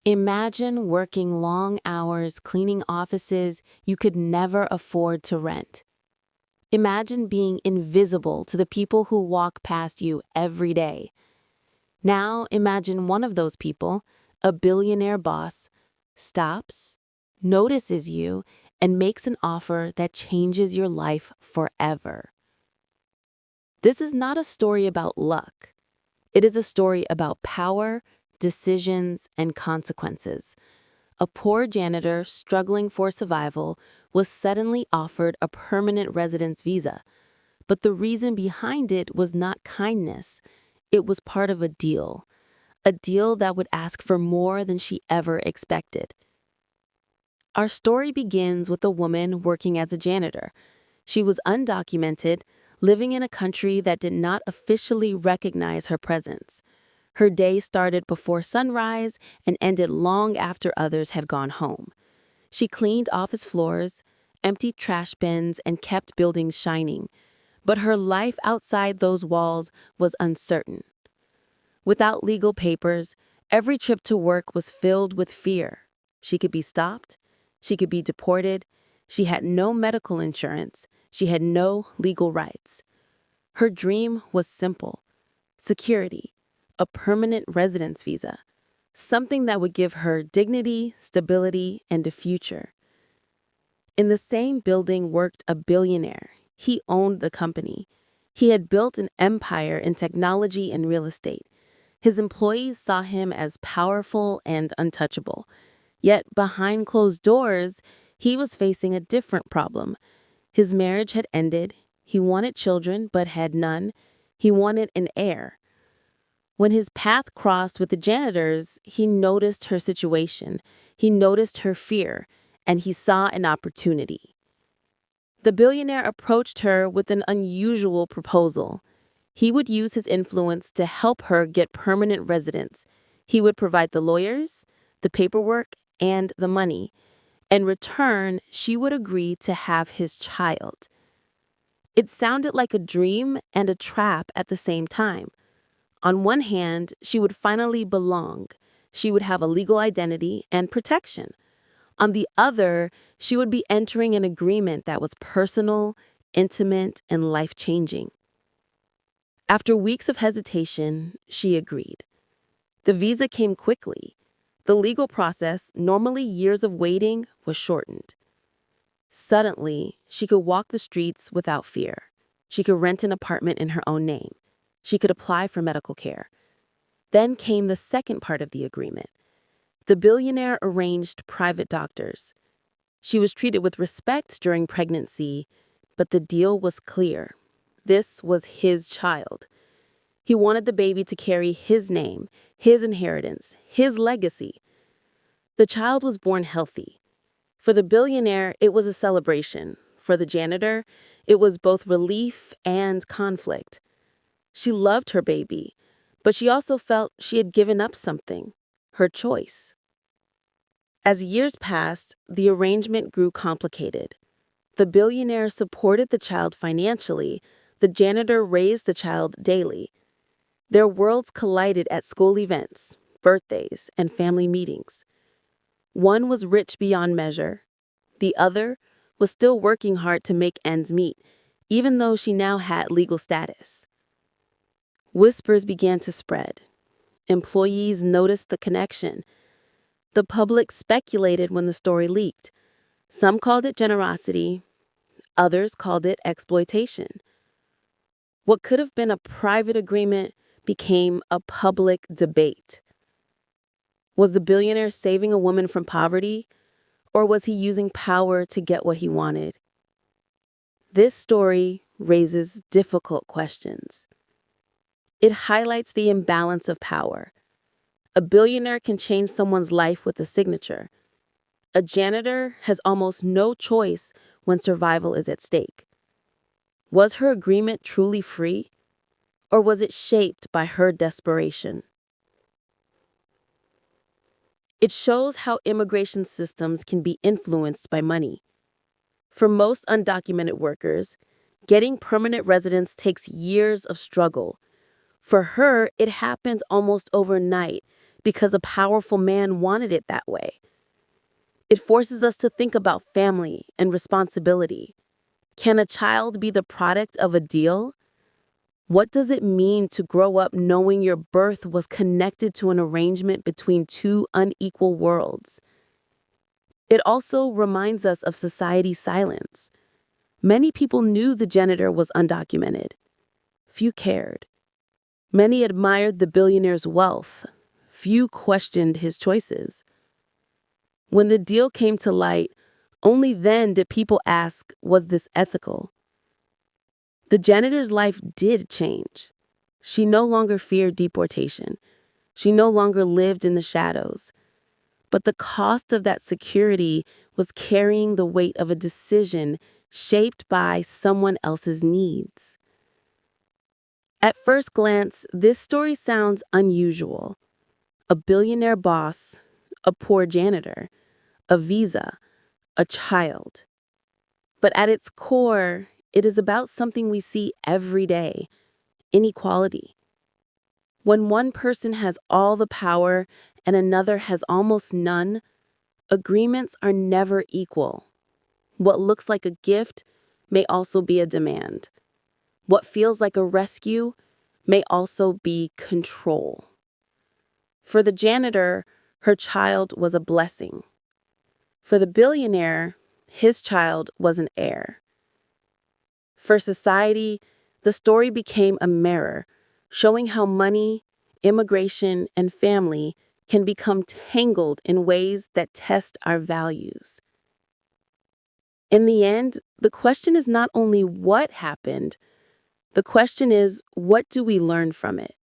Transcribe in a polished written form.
Imagine working long hours cleaning offices you could never afford to rent. Imagine being invisible to the people who walk past you every day. Now imagine one of those people, a billionaire boss, stops, notices you, and makes an offer that changes your life forever. This is not a story about luck. It is a story about power, decisions, and consequences. A poor janitor struggling for survival was suddenly offered a permanent residence visa. But the reason behind it was not kindness. It was part of a deal that would ask for more than she ever expected. Our story begins with a woman working as a janitor. She was undocumented, living in a country that did not officially recognize her presence. Her day started before sunrise and ended long after others had gone home. She cleaned office floors, emptied trash bins, and kept buildings shining. But her life outside those walls was uncertain. Without legal papers, every trip to work was filled with fear. She could be stopped. She could be deported. She had no medical insurance. She had no legal rights. Her dream was simple: security, a permanent residence visa, something that would give her dignity, stability, and a future. In the same building worked a billionaire. He owned the company. He had built an empire in technology and real estate. His employees saw him as powerful and untouchable. Yet behind closed doors, he was facing a different problem. His marriage had ended. He wanted children but had none. He wanted an heir. When his path crossed with the janitors, he noticed her situation. He noticed her fear, and he saw an opportunity. The billionaire approached her with an unusual proposal. He would use his influence to help her get permanent residence. He would provide the lawyers, the paperwork, and the money. In return, she would agree to have his child. It sounded like a dream and a trap at the same time. On one hand, she would finally belong. She would have a legal identity and protection. On the other, she would be entering an agreement that was personal, intimate, and life-changing. After weeks of hesitation, she agreed. The visa came quickly. The legal process, normally years of waiting, was shortened. Suddenly, she could walk the streets without fear. She could rent an apartment in her own name. She could apply for medical care. Then came the second part of the agreement. The billionaire arranged private doctors. She was treated with respect during pregnancy, but the deal was clear. This was his child. He wanted the baby to carry his name, his inheritance, his legacy. The child was born healthy. For the billionaire, it was a celebration. For the janitor, it was both relief and conflict. She loved her baby, but she also felt she had given up something, her choice. As years passed, the arrangement grew complicated. The billionaire supported the child financially. The janitor raised the child daily. Their worlds collided at school events, birthdays, and family meetings. One was rich beyond measure. The other was still working hard to make ends meet, even though she now had legal status. Whispers began to spread. Employees noticed the connection. The public speculated when the story leaked. Some called it generosity. Others called it exploitation. What could have been a private agreement became a public debate. Was the billionaire saving a woman from poverty, or was he using power to get what he wanted? This story raises difficult questions. It highlights the imbalance of power. A billionaire can change someone's life with a signature. A janitor has almost no choice when survival is at stake. Was her agreement truly free, or was it shaped by her desperation? It shows how immigration systems can be influenced by money. For most undocumented workers, getting permanent residence takes years of struggle. For her, it happened almost overnight because a powerful man wanted it that way. It forces us to think about family and responsibility. Can a child be the product of a deal? What does it mean to grow up knowing your birth was connected to an arrangement between two unequal worlds? It also reminds us of society's silence. Many people knew the janitor was undocumented. Few cared. Many admired the billionaire's wealth. Few questioned his choices. When the deal came to light, only then did people ask, was this ethical? The janitor's life did change. She no longer feared deportation. She no longer lived in the shadows. But the cost of that security was carrying the weight of a decision shaped by someone else's needs. At first glance, this story sounds unusual. A billionaire boss, a poor janitor, a visa, a child. But at its core, it is about something we see every day: inequality. When one person has all the power and another has almost none, agreements are never equal. What looks like a gift may also be a demand. What feels like a rescue may also be control. For the janitor, her child was a blessing. For the billionaire, his child was an heir. For society, the story became a mirror, showing how money, immigration, and family can become tangled in ways that test our values. In the end, the question is not only what happened, the question is, what do we learn from it?